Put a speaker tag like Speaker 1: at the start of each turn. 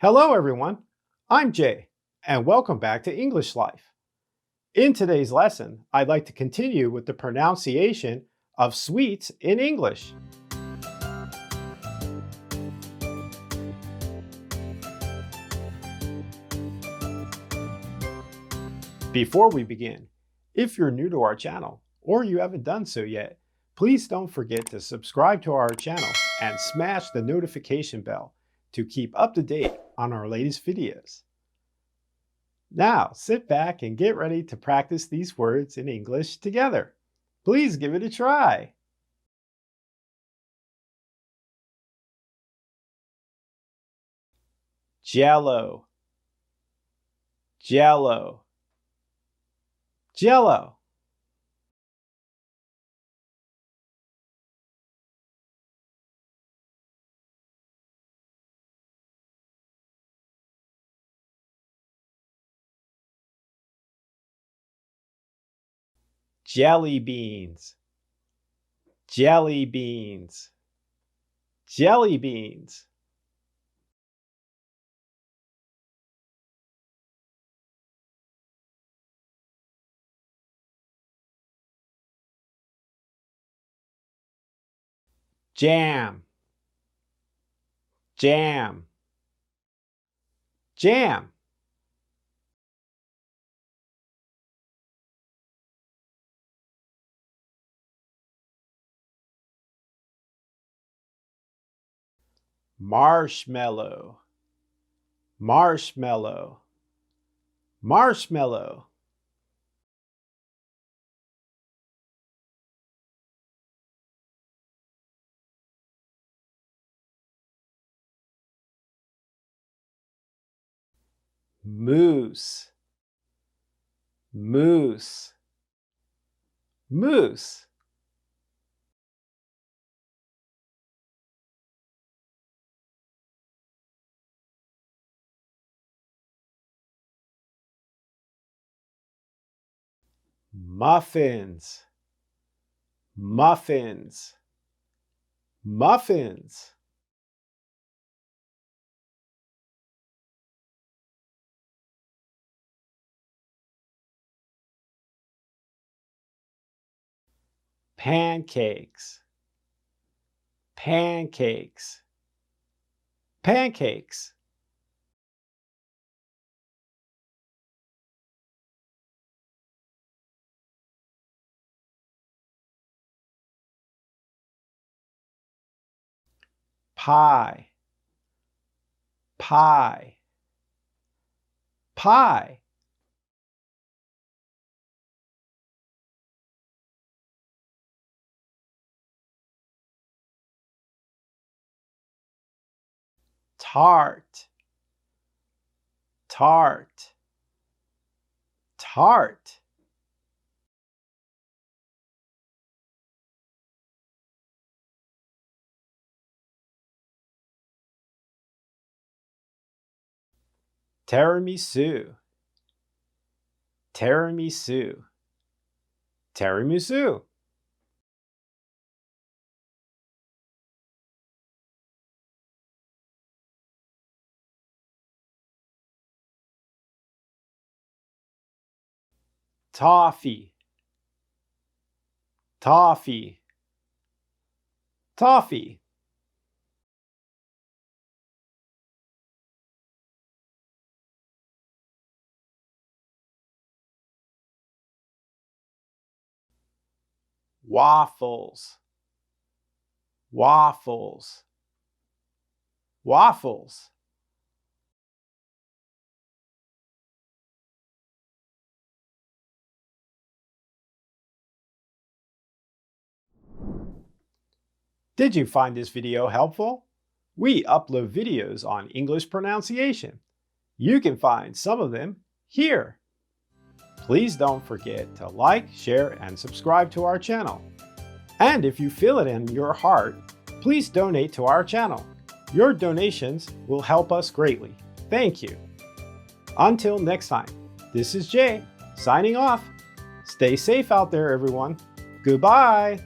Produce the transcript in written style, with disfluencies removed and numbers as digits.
Speaker 1: Hello everyone, I'm Jay, and welcome back to English Life. In today's lesson, I'd like to continue with the pronunciation of sweets in English. Before we begin, if you're new to our channel, or you haven't done so yet, please don't forget to subscribe to our channel and smash the notification bell to keep up to date on our latest videos. Now, sit back and get ready to practice these words in English together. Please give it a try. Jello, Jello, Jello. Jelly beans, jelly beans, jelly beans. Jam, jam, jam. Marshmallow, marshmallow, marshmallow. Mousse, mousse, mousse. Muffins, muffins, muffins. Pancakes, pancakes, pancakes. Pie, pie, pie. Tart, tart, tart. Tiramisu, tiramisu, tiramisu. Toffee, toffee, toffee. Waffles, waffles, waffles. Did you find this video helpful? We upload videos on English pronunciation. You can find some of them here. Please don't forget to like, share, and subscribe to our channel. And if you feel it in your heart, please donate to our channel. Your donations will help us greatly. Thank you. Until next time, this is Jay, signing off. Stay safe out there, everyone. Goodbye.